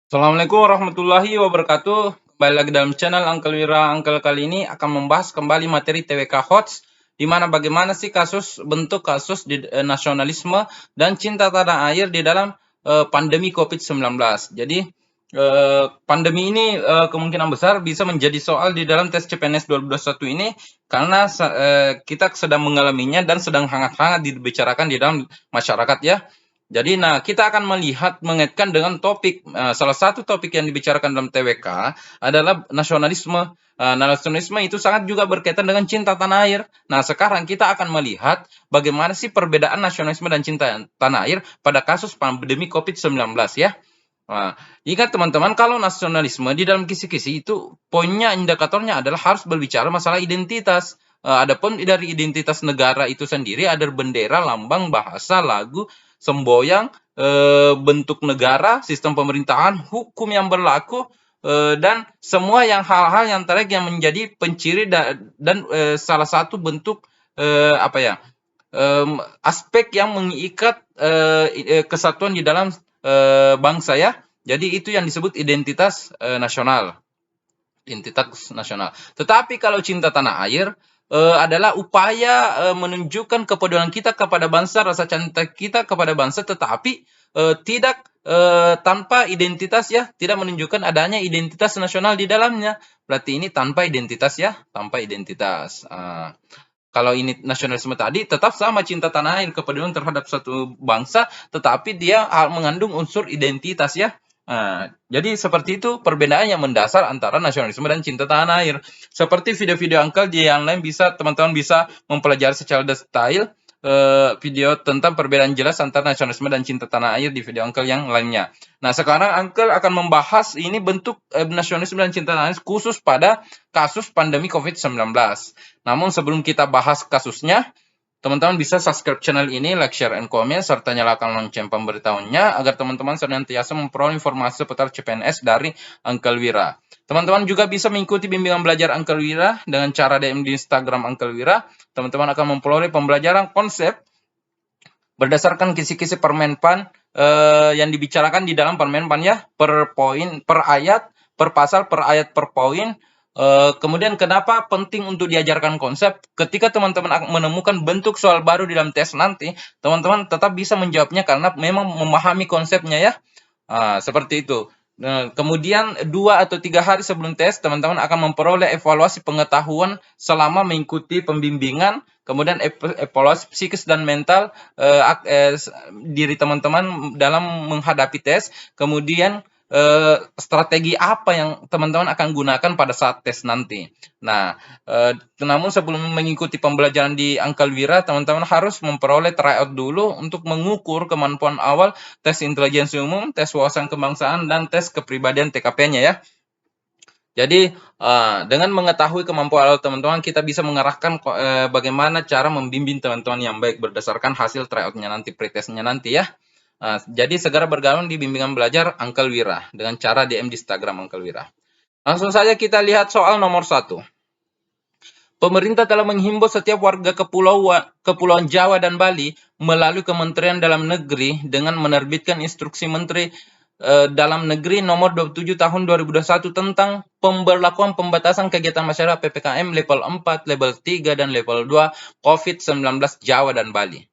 Assalamualaikum warahmatullahi wabarakatuh. Kembali lagi dalam channel Uncle Wira. Uncle kali ini akan membahas kembali materi TWK HOTS, di mana bagaimana sih bentuk kasus nasionalisme dan cinta tanah air di dalam pandemi COVID-19. Jadi pandemi ini kemungkinan besar bisa menjadi soal di dalam tes CPNS 2021 ini karena kita sedang mengalaminya dan sedang hangat-hangat dibicarakan di dalam masyarakat ya. Jadi, kita akan mengaitkan dengan topik, salah satu topik yang dibicarakan dalam TWK adalah nasionalisme. Nasionalisme itu sangat juga berkaitan dengan cinta tanah air. Nah, sekarang kita akan melihat bagaimana sih perbedaan nasionalisme dan cinta tanah air pada kasus pandemi COVID-19 ya. Nah, ingat teman-teman, kalau nasionalisme di dalam kisi-kisi itu poinnya, indikatornya adalah harus berbicara masalah identitas. Adapun dari identitas negara itu sendiri ada bendera, lambang, bahasa, lagu, semboyan, bentuk negara, sistem pemerintahan, hukum yang berlaku, dan semua hal-hal yang terakhir yang menjadi penciri dan salah satu bentuk apa ya aspek yang mengikat kesatuan di dalam bangsa ya. Jadi itu yang disebut identitas nasional. Identitas nasional. Tetapi kalau cinta tanah air adalah upaya menunjukkan kepedulian kita kepada bangsa, rasa cinta kita kepada bangsa, tetapi tidak tanpa identitas ya, tidak menunjukkan adanya identitas nasional di dalamnya. Berarti ini tanpa identitas ya, tanpa identitas. Kalau ini nasionalisme tadi tetap sama cinta tanah air, kepedulian terhadap suatu bangsa, tetapi dia mengandung unsur identitas ya. Jadi seperti itu perbedaan yang mendasar antara nasionalisme dan cinta tanah air. Seperti video-video Uncle di yang lain teman-teman bisa mempelajari secara detail video tentang perbedaan jelas antara nasionalisme dan cinta tanah air di video Uncle yang lainnya. Nah, sekarang Uncle akan membahas ini bentuk nasionalisme dan cinta tanah air khusus pada kasus pandemi COVID-19. Namun sebelum kita bahas kasusnya, teman-teman bisa subscribe channel ini, like, share, and comment, serta nyalakan lonceng pemberitahuannya agar teman-teman senantiasa memperoleh informasi seputar CPNS dari Uncle Wira. Teman-teman juga bisa mengikuti bimbingan belajar Uncle Wira dengan cara DM di Instagram Uncle Wira. Teman-teman akan memperoleh pembelajaran konsep berdasarkan kisi-kisi Permenpan yang dibicarakan di dalam Permenpan ya, per poin, per ayat, per pasal, per ayat, per poin. Kemudian kenapa penting untuk diajarkan konsep? Ketika teman-teman menemukan bentuk soal baru di dalam tes nanti, teman-teman tetap bisa menjawabnya karena memang memahami konsepnya ya. Seperti itu. Kemudian 2 atau 3 hari sebelum tes, teman-teman akan memperoleh evaluasi pengetahuan selama mengikuti pembimbingan, kemudian evaluasi psikis dan mental diri teman-teman dalam menghadapi tes, kemudian strategi apa yang teman-teman akan gunakan pada saat tes nanti. Nah, namun sebelum mengikuti pembelajaran di Uncle Wira, teman-teman harus memperoleh tryout dulu untuk mengukur kemampuan awal tes intelijensi umum, tes wawasan kebangsaan, dan tes kepribadian TKP-nya ya. Jadi, dengan mengetahui kemampuan awal teman-teman, kita bisa mengarahkan bagaimana cara membimbing teman-teman yang baik berdasarkan hasil tryout-nya nanti, pretestnya nanti ya. Jadi segera bergabung di bimbingan belajar Uncle Wira dengan cara DM di Instagram Uncle Wira. Langsung saja kita lihat soal nomor 1. Pemerintah telah menghimbau setiap warga Kepulauan Jawa dan Bali melalui Kementerian Dalam Negeri dengan menerbitkan instruksi Menteri Dalam Negeri nomor 27 tahun 2021 tentang pemberlakuan pembatasan kegiatan masyarakat PPKM level 4, level 3, dan level 2 COVID-19 Jawa dan Bali.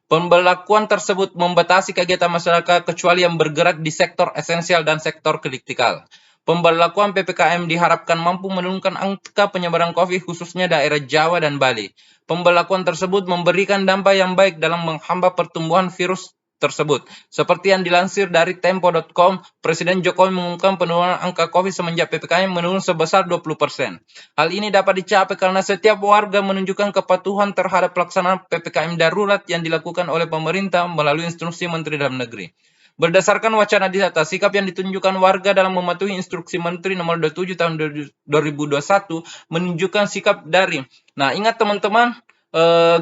Pembelakuan tersebut membatasi kegiatan masyarakat kecuali yang bergerak di sektor esensial dan sektor kritikal. Pemberlakuan PPKM diharapkan mampu menurunkan angka penyebaran COVID khususnya daerah Jawa dan Bali. Pembelakuan tersebut memberikan dampak yang baik dalam menghambat pertumbuhan virus tersebut. Seperti yang dilansir dari Tempo.com, Presiden Jokowi mengumumkan penurunan angka COVID semenjak PPKM menurun sebesar 20%. Hal ini dapat dicapai karena setiap warga menunjukkan kepatuhan terhadap pelaksanaan PPKM darurat yang dilakukan oleh pemerintah melalui instruksi Menteri Dalam Negeri. Berdasarkan wacana di atas, sikap yang ditunjukkan warga dalam mematuhi instruksi Menteri nomor 27 tahun 2021 menunjukkan sikap dari. Nah, ingat teman-teman,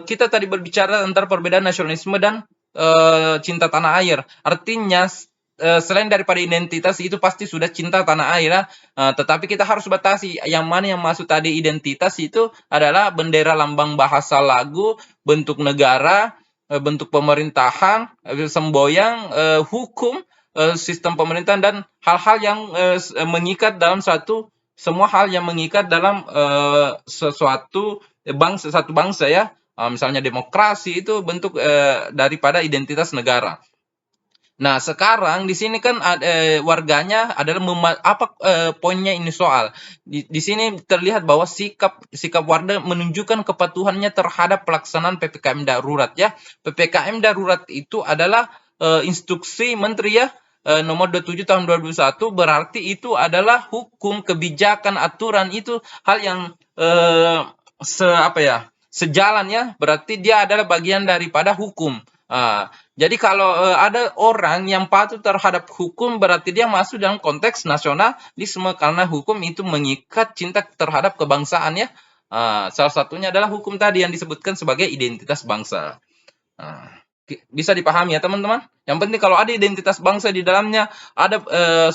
kita tadi berbicara tentang perbedaan nasionalisme dan cinta tanah air. Artinya selain daripada identitas itu pasti sudah cinta tanah air ya. Tetapi kita harus batasi yang mana yang masuk tadi. Identitas itu adalah bendera, lambang, bahasa, lagu, bentuk negara, bentuk pemerintahan, semboyan, hukum, sistem pemerintahan dan hal-hal yang mengikat dalam semua hal yang mengikat dalam sesuatu satu bangsa ya. Misalnya demokrasi itu bentuk daripada identitas negara. Nah, sekarang di sini kan warganya adalah poinnya ini soal. Di sini terlihat bahwa sikap warga menunjukkan kepatuhannya terhadap pelaksanaan PPKM darurat ya. PPKM darurat itu adalah instruksi menteri ya, nomor 27 tahun 2021, berarti itu adalah hukum, kebijakan, aturan, itu hal yang sejalan ya, berarti dia adalah bagian daripada hukum. Jadi kalau ada orang yang patuh terhadap hukum, berarti dia masuk dalam konteks nasionalisme karena hukum itu mengikat cinta terhadap kebangsaan ya. Salah satunya adalah hukum tadi yang disebutkan sebagai identitas bangsa. Bisa dipahami ya teman-teman. Yang penting kalau ada identitas bangsa di dalamnya, ada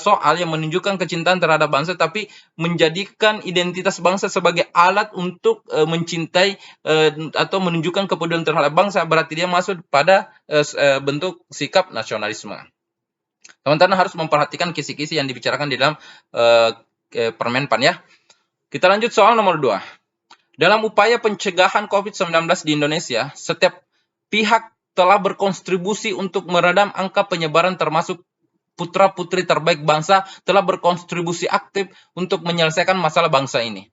soal yang menunjukkan kecintaan terhadap bangsa, tapi menjadikan identitas bangsa sebagai alat untuk mencintai atau menunjukkan kepedulian terhadap bangsa, berarti dia masuk pada bentuk sikap nasionalisme. Teman-teman harus memperhatikan kisi-kisi yang dibicarakan di dalam Permenpan ya. Kita lanjut soal nomor 2. Dalam upaya pencegahan COVID-19 di Indonesia, setiap pihak telah berkontribusi untuk meredam angka penyebaran, termasuk putra-putri terbaik bangsa telah berkontribusi aktif untuk menyelesaikan masalah bangsa ini.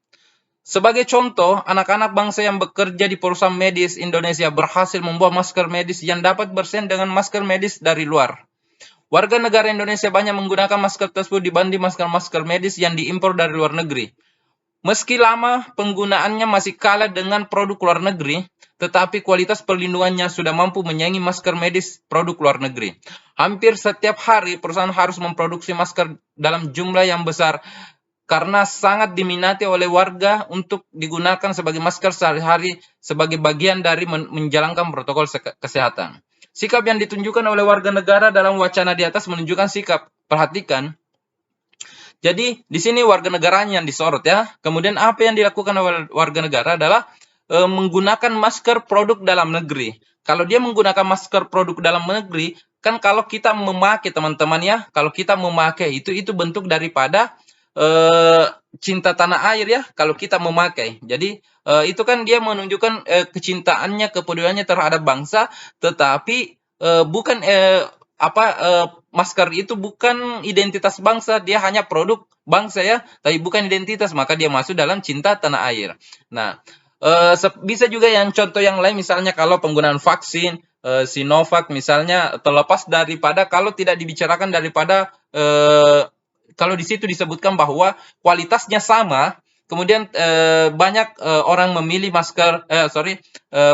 Sebagai contoh, anak-anak bangsa yang bekerja di perusahaan medis Indonesia berhasil membuat masker medis yang dapat bersaing dengan masker medis dari luar. Warga negara Indonesia banyak menggunakan masker tersebut dibanding masker-masker medis yang diimpor dari luar negeri. Meski lama penggunaannya masih kalah dengan produk luar negeri, tetapi kualitas perlindungannya sudah mampu menyaingi masker medis produk luar negeri. Hampir setiap hari perusahaan harus memproduksi masker dalam jumlah yang besar karena sangat diminati oleh warga untuk digunakan sebagai masker sehari-hari sebagai bagian dari menjalankan protokol kesehatan. Sikap yang ditunjukkan oleh warga negara dalam wacana di atas menunjukkan sikap. Perhatikan. Jadi di sini warga negaranya yang disorot ya. Kemudian apa yang dilakukan oleh warga negara adalah menggunakan masker produk dalam negeri. Kalau dia menggunakan masker produk dalam negeri, kan kalau kita memakai teman-teman ya, kalau kita memakai itu bentuk daripada cinta tanah air ya. Kalau kita memakai, jadi itu kan dia menunjukkan kecintaannya, kepeduliannya terhadap bangsa, tetapi bukan masker itu bukan identitas bangsa, dia hanya produk bangsa ya, tapi bukan identitas, maka dia masuk dalam cinta tanah air. Nah, bisa juga yang contoh yang lain, misalnya kalau penggunaan vaksin Sinovac misalnya, terlepas daripada kalau tidak dibicarakan daripada kalau di situ disebutkan bahwa kualitasnya sama, kemudian banyak orang memilih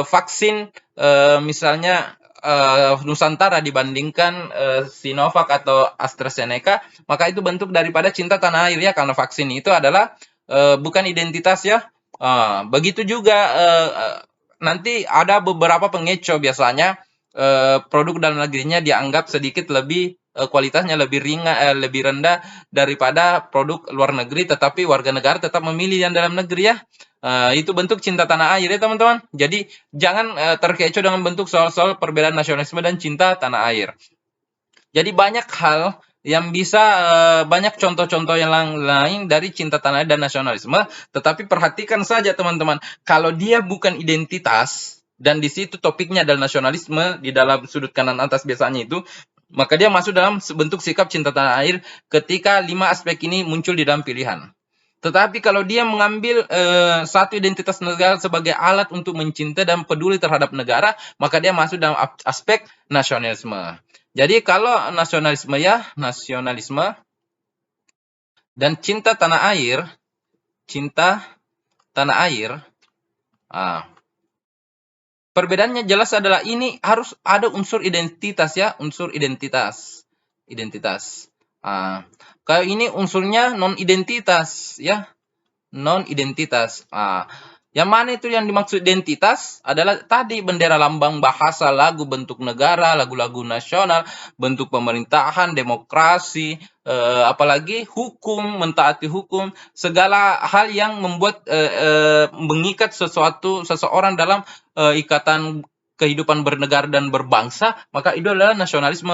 vaksin misalnya Nusantara dibandingkan Sinovac atau AstraZeneca, maka itu bentuk daripada cinta tanah air ya, karena vaksin itu adalah bukan identitas ya. Begitu juga nanti ada beberapa pengecoh biasanya produk dalam negerinya dianggap sedikit lebih kualitasnya lebih lebih rendah daripada produk luar negeri, tetapi warga negara tetap memilih yang dalam negeri ya. Itu bentuk cinta tanah air ya teman-teman. Jadi jangan terkecoh dengan bentuk soal-soal perbedaan nasionalisme dan cinta tanah air. Jadi banyak hal yang bisa banyak contoh-contoh yang lain dari cinta tanah air dan nasionalisme, tetapi perhatikan saja teman-teman, kalau dia bukan identitas dan di situ topiknya adalah nasionalisme di dalam sudut kanan atas biasanya itu, maka dia masuk dalam bentuk sikap cinta tanah air ketika 5 aspek ini muncul di dalam pilihan. Tetapi kalau dia mengambil satu identitas negara sebagai alat untuk mencintai dan peduli terhadap negara, maka dia masuk dalam aspek nasionalisme. Jadi kalau nasionalisme dan cinta tanah air, perbedaannya jelas adalah ini harus ada unsur identitas ya, unsur identitas. Kalau ini unsurnya non-identitas ya, non-identitas. Yang mana itu yang dimaksud identitas adalah tadi bendera, lambang, bahasa, lagu, bentuk negara, lagu-lagu nasional, bentuk pemerintahan, demokrasi, apalagi hukum, mentaati hukum, segala hal yang membuat mengikat seseorang dalam ikatan kehidupan bernegara dan berbangsa, maka itu adalah nasionalisme,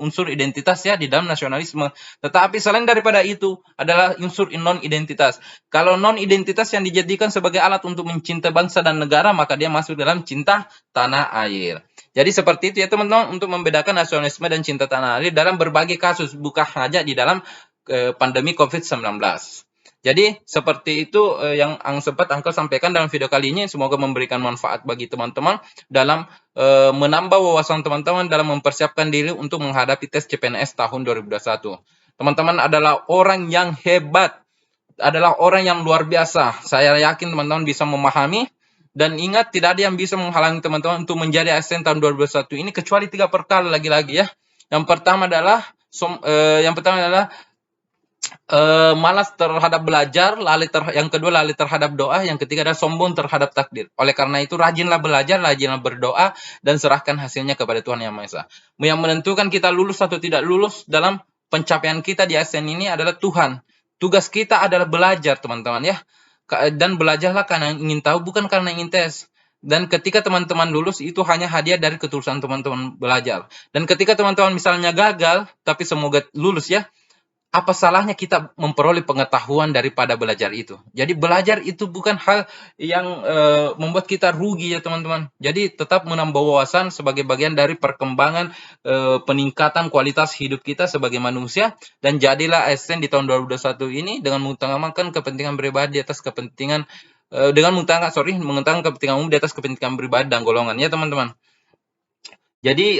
unsur identitas ya di dalam nasionalisme. Tetapi selain daripada itu adalah unsur non-identitas. Kalau non-identitas yang dijadikan sebagai alat untuk mencintai bangsa dan negara, maka dia masuk dalam cinta tanah air. Jadi seperti itu ya teman-teman, untuk membedakan nasionalisme dan cinta tanah air dalam berbagai kasus, bukan hanya di dalam pandemi COVID-19. Jadi seperti itu yang sempat Uncle sampaikan dalam video kali ini. Semoga memberikan manfaat bagi teman-teman dalam menambah wawasan teman-teman dalam mempersiapkan diri untuk menghadapi tes CPNS tahun 2021. Teman-teman adalah orang yang hebat, adalah orang yang luar biasa. Saya yakin teman-teman bisa memahami. Dan ingat, tidak ada yang bisa menghalangi teman-teman untuk menjadi ASN tahun 2021 ini kecuali 3 perkara lagi-lagi ya. Yang pertama adalah malas terhadap belajar, yang kedua lalai terhadap doa, yang ketiga adalah sombong terhadap takdir. Oleh karena itu rajinlah belajar, rajinlah berdoa, dan serahkan hasilnya kepada Tuhan Yang Maha Esa. Yang menentukan kita lulus atau tidak lulus dalam pencapaian kita di ASN ini adalah Tuhan. Tugas kita adalah belajar teman-teman ya. Dan belajarlah karena ingin tahu, bukan karena ingin tes. Dan ketika teman-teman lulus, itu hanya hadiah dari ketulusan teman-teman belajar. Dan ketika teman-teman misalnya gagal, tapi semoga lulus ya, apa salahnya kita memperoleh pengetahuan daripada belajar itu. Jadi belajar itu bukan hal yang membuat kita rugi ya teman-teman. Jadi tetap menambah wawasan sebagai bagian dari perkembangan peningkatan kualitas hidup kita sebagai manusia. Dan jadilah ASN di tahun 2021 ini dengan mengutamakan kepentingan pribadi di atas kepentingan mengutamakan kepentingan umum di atas kepentingan pribadi dan golongan ya teman-teman. Jadi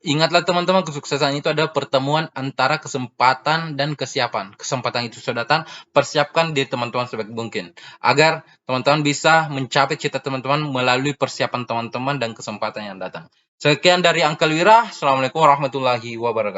ingatlah teman-teman, kesuksesan itu adalah pertemuan antara kesempatan dan kesiapan. Kesempatan itu sudah datang, persiapkan diri teman-teman sebaik mungkin. Agar teman-teman bisa mencapai cita teman-teman melalui persiapan teman-teman dan kesempatan yang datang. Sekian dari Uncle Wira. Assalamualaikum warahmatullahi wabarakatuh.